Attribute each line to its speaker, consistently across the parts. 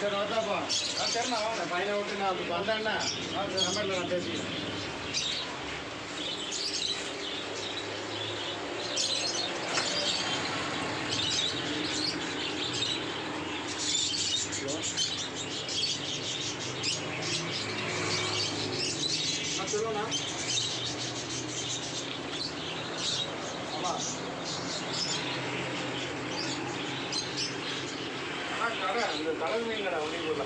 Speaker 1: சரி வந்தாப்பா சரிண்ணா வாங்க பையனை விட்டு நான் அப்படி வந்தேன்னா சரி நம்பரில் நான் பேசிக்கிறேன். சொல்லுண்ணா. ஆமாம் கடை இந்த கடல் மீன் கடை ஒன்றிக்குள்ள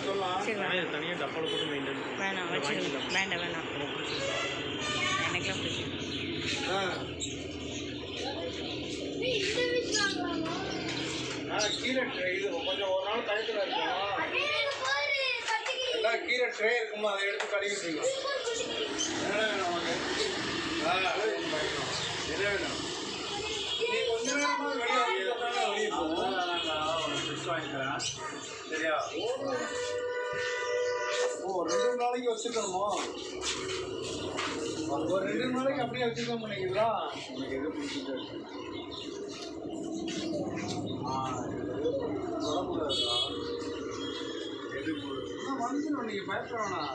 Speaker 1: சொல்லலாம் தனியாக டப்பாவில் போட்டு மெயின்டைன்
Speaker 2: வேணாம் வச்சுக்கலாம். வேண்டாம் எனக்குலாம்
Speaker 1: கீரை ட்ரே இது கொஞ்சம் ஒரு நாள் கழுத்துல இருக்கும். எல்லாம் கீரை ட்ரே இருக்குமா அதை எடுத்து கழுவிட்டீங்க. என்ன வேணும் நமக்கு? என்ன வேணும்? நீ கொஞ்ச நேரமாக வெளியே போவோம். நான் ஃபிஷ் வாங்கிக்கிறேன் சரியா? ஓ 2 நாளைக்கு வச்சுக்கணுமோ? ஒரு 2 நாளைக்கு அப்படியே வச்சுக்க முடியுங்களா? எனக்கு எது பிடிச்சிட்டு தொடக்கூடாதுங்களா? எது வந்துடும். நீங்கள் பயப்பட வேணாம்.